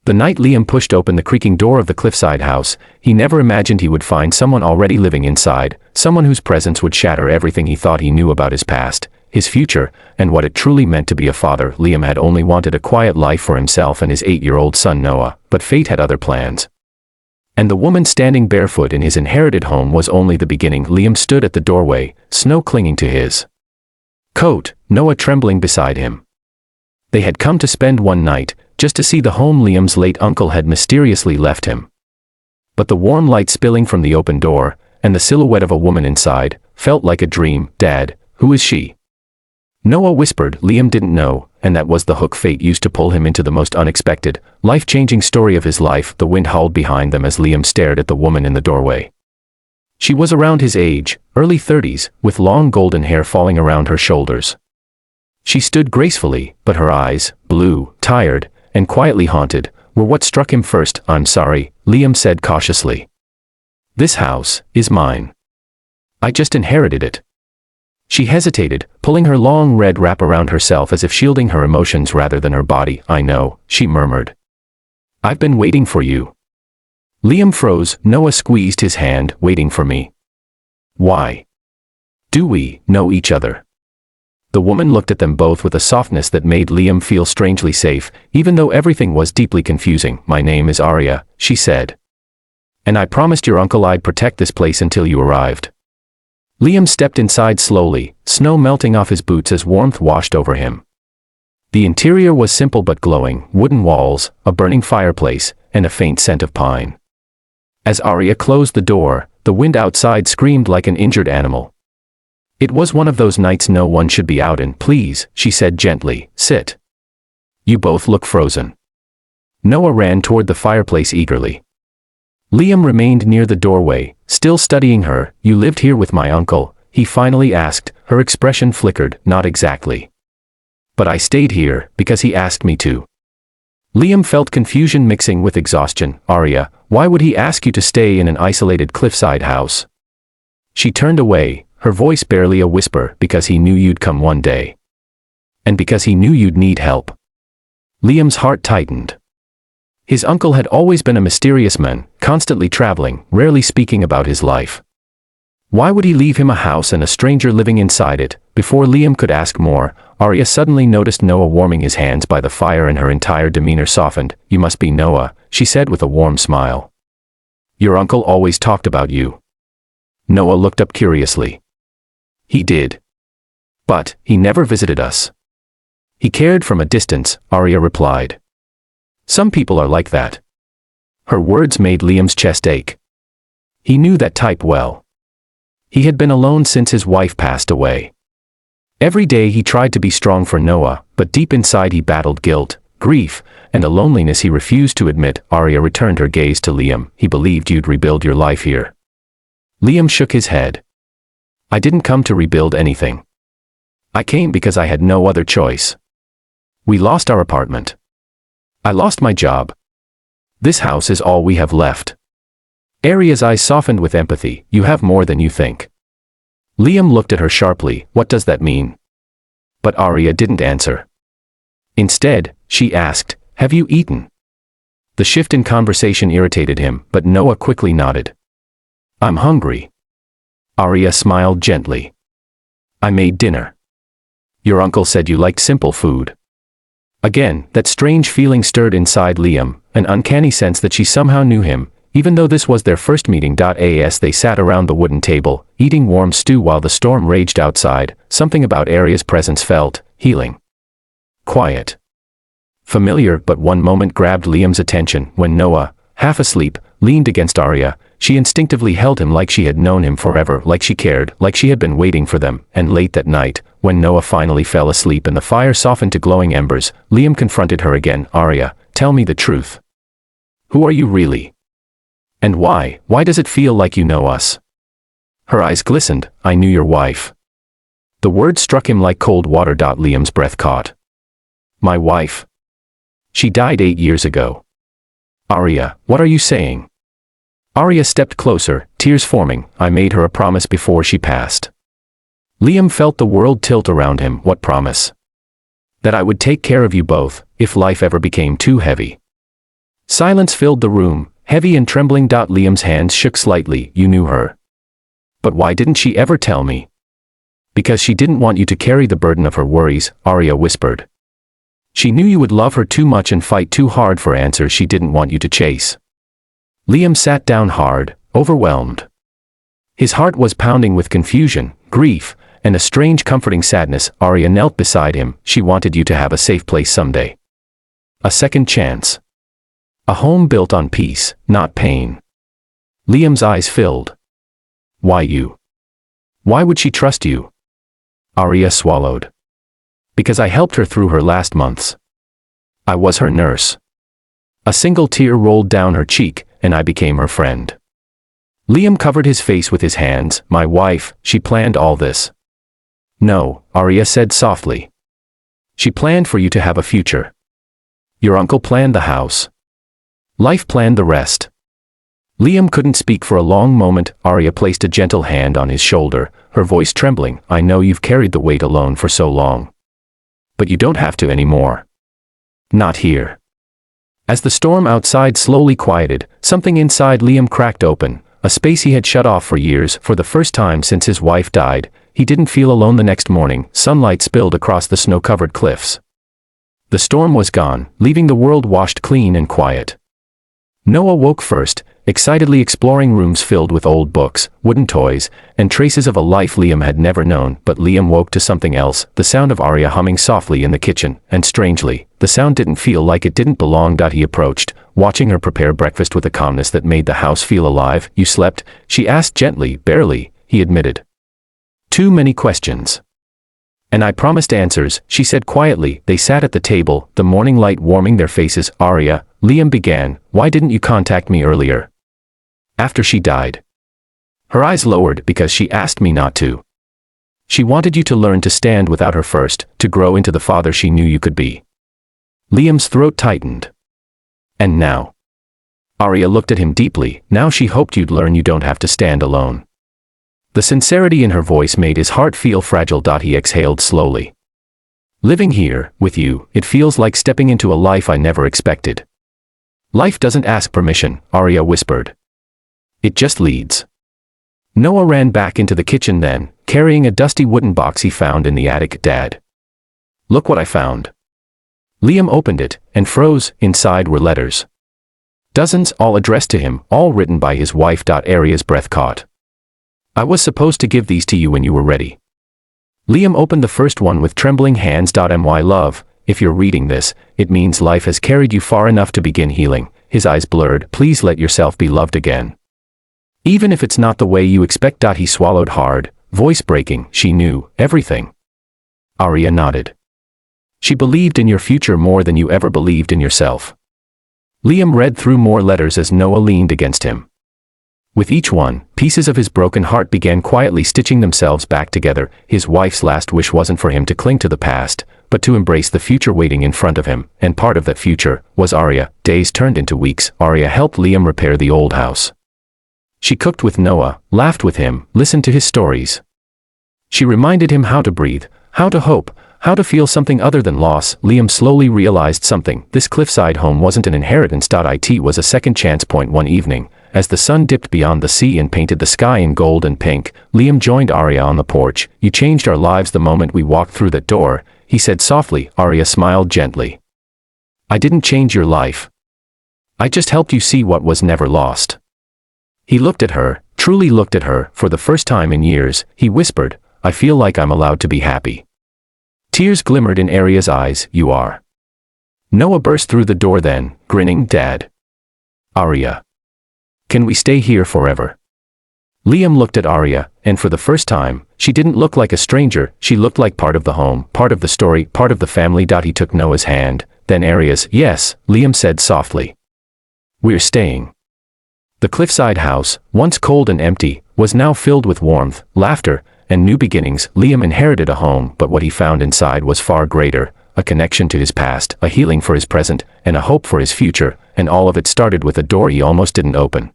The night Liam pushed open the creaking door of the Cliffside house, he never imagined he would find someone already living inside, someone whose presence would shatter everything he thought he knew about his past, his future, and what it truly meant to be a father. Liam had only wanted a quiet life for himself and his 8-year-old son Noah, but fate had other plans. And the woman standing barefoot in his inherited home was only the beginning. Liam stood at the doorway, snow clinging to his coat, Noah trembling beside him. They had come to spend one night, just to see the home Liam's late uncle had mysteriously left him. But the warm light spilling from the open door, and the silhouette of a woman inside, felt like a dream. "Dad, who is she?" Noah whispered. Liam didn't know, and that was the hook fate used to pull him into the most unexpected, life-changing story of his life. The wind howled behind them as Liam stared at the woman in the doorway. She was around his age, early 30s, with long golden hair falling around her shoulders. She stood gracefully, but her eyes, blue, tired, and quietly haunted, were what struck him first. "I'm sorry," Liam said cautiously. "This house is mine. I just inherited it." She hesitated, pulling her long red wrap around herself as if shielding her emotions rather than her body. "I know," she murmured. "I've been waiting for you." Liam froze. Noah squeezed his hand. "Waiting for me? Why? Do we know each other?" The woman looked at them both with a softness that made Liam feel strangely safe, even though everything was deeply confusing. "My name is Arya," she said. "And I promised your uncle I'd protect this place until you arrived." Liam stepped inside slowly, snow melting off his boots as warmth washed over him. The interior was simple but glowing: wooden walls, a burning fireplace, and a faint scent of pine. As Arya closed the door, the wind outside screamed like an injured animal. "It was one of those nights no one should be out in." "Please," she said gently, "sit. You both look frozen." Noah ran toward the fireplace eagerly. Liam remained near the doorway, still studying her. "You lived here with my uncle?" he finally asked. Her expression flickered. "Not exactly. But I stayed here, because he asked me to." Liam felt confusion mixing with exhaustion. "Arya, why would he ask you to stay in an isolated cliffside house?" She turned away, her voice barely a whisper. "Because he knew you'd come one day. And because he knew you'd need help." Liam's heart tightened. His uncle had always been a mysterious man, constantly traveling, rarely speaking about his life. Why would he leave him a house and a stranger living inside it? Before Liam could ask more, Arya suddenly noticed Noah warming his hands by the fire and her entire demeanor softened. "You must be Noah," she said with a warm smile. "Your uncle always talked about you." Noah looked up curiously. "He did. But he never visited us." "He cared from a distance," Arya replied. "Some people are like that." Her words made Liam's chest ache. He knew that type well. He had been alone since his wife passed away. Every day he tried to be strong for Noah, but deep inside he battled guilt, grief, and a loneliness he refused to admit. Arya returned her gaze to Liam. "He believed you'd rebuild your life here." Liam shook his head. "I didn't come to rebuild anything. I came because I had no other choice. We lost our apartment. I lost my job. This house is all we have left." Arya's eyes softened with empathy. "You have more than you think." Liam looked at her sharply. "What does that mean?" But Arya didn't answer. Instead, she asked, "Have you eaten?" The shift in conversation irritated him, but Noah quickly nodded. "I'm hungry." Arya smiled gently. "I made dinner. Your uncle said you liked simple food." Again, that strange feeling stirred inside Liam, an uncanny sense that she somehow knew him, even though this was their first meeting. As they sat around the wooden table, eating warm stew while the storm raged outside, something about Arya's presence felt healing. Quiet. Familiar. But one moment grabbed Liam's attention. When Noah, half asleep, leaned against Arya, she instinctively held him like she had known him forever, like she cared, like she had been waiting for them. And late that night, when Noah finally fell asleep and the fire softened to glowing embers, Liam confronted her again. "Arya, tell me the truth. Who are you really? And why does it feel like you know us?" Her eyes glistened. "I knew your wife." The word struck him like cold water. Liam's breath caught. "My wife? She died 8 years ago." "Arya, what are you saying?" Arya stepped closer, tears forming. "I made her a promise before she passed." Liam felt the world tilt around him. "What promise?" "That I would take care of you both, if life ever became too heavy." Silence filled the room, heavy and trembling. Liam's hands shook slightly. You knew her. But why didn't she ever tell me? Because she didn't want you to carry the burden of her worries, Arya whispered. She knew you would love her too much and fight too hard for answers she didn't want you to chase. Liam sat down hard, overwhelmed. His heart was pounding with confusion, grief, and a strange comforting sadness. Arya knelt beside him. She wanted you to have a safe place someday. A second chance. A home built on peace, not pain. Liam's eyes filled. Why you? Why would she trust you? Arya swallowed. Because I helped her through her last months. I was her nurse. A single tear rolled down her cheek, and I became her friend. Liam covered his face with his hands. My wife, she planned all this. No, Arya said softly. She planned for you to have a future. Your uncle planned the house. Life planned the rest. Liam couldn't speak for a long moment. Arya placed a gentle hand on his shoulder, her voice trembling. I know you've carried the weight alone for so long. But you don't have to anymore. Not here. As the storm outside slowly quieted, something inside Liam cracked open, a space he had shut off for years. For the first time since his wife died, he didn't feel alone. The next morning, sunlight spilled across the snow-covered cliffs. The storm was gone, leaving the world washed clean and quiet. Noah woke first, excitedly exploring rooms filled with old books, wooden toys, and traces of a life Liam had never known. But Liam woke to something else, the sound of Arya humming softly in the kitchen, and strangely, the sound didn't feel like it didn't belong. He approached, watching her prepare breakfast with a calmness that made the house feel alive. You slept? She asked gently. Barely, he admitted. Too many questions. And I promised answers, she said quietly. They sat at the table, the morning light warming their faces. Arya, Liam began, why didn't you contact me earlier? After she died. Her eyes lowered. Because she asked me not to. She wanted you to learn to stand without her first, to grow into the father she knew you could be. Liam's throat tightened. And now? Arya looked at him deeply. Now she hoped you'd learn you don't have to stand alone. The sincerity in her voice made his heart feel fragile. He exhaled slowly. Living here, with you, it feels like stepping into a life I never expected. Life doesn't ask permission, Arya whispered. It just leads. Noah ran back into the kitchen then, carrying a dusty wooden box he found in the attic. Dad. Look what I found. Liam opened it, and froze. Inside were letters. Dozens, all addressed to him, all written by his wife. Arya's breath caught. I was supposed to give these to you when you were ready. Liam opened the first one with trembling hands. My love, if you're reading this, it means life has carried you far enough to begin healing. His eyes blurred. Please let yourself be loved again. Even if it's not the way you expect. He swallowed hard, voice breaking. She knew everything. Arya nodded. She believed in your future more than you ever believed in yourself. Liam read through more letters as Noah leaned against him. With each one, pieces of his broken heart began quietly stitching themselves back together. His wife's last wish wasn't for him to cling to the past, but to embrace the future waiting in front of him, and part of that future was Arya. Days turned into weeks. Arya helped Liam repair the old house. She cooked with Noah, laughed with him, listened to his stories. She reminded him how to breathe, how to hope, how to feel something other than loss. Liam slowly realized something. This Cliffside home wasn't an inheritance. It was a second chance. One evening, as the sun dipped beyond the sea and painted the sky in gold and pink, Liam joined Arya on the porch. You changed our lives the moment we walked through that door, he said softly. Arya smiled gently. I didn't change your life. I just helped you see what was never lost. He looked at her, truly looked at her. For the first time in years, he whispered, I feel like I'm allowed to be happy. Tears glimmered in Arya's eyes. You are. Noah burst through the door then, grinning. Dad. Arya. Can we stay here forever? Liam looked at Arya, and for the first time, she didn't look like a stranger. She looked like part of the home, part of the story, part of the family. He took Noah's hand, then Arya's. Yes, Liam said softly. We're staying. The Cliffside house, once cold and empty, was now filled with warmth, laughter, and new beginnings. Liam inherited a home, but what he found inside was far greater, a connection to his past, a healing for his present, and a hope for his future, and all of it started with a door he almost didn't open.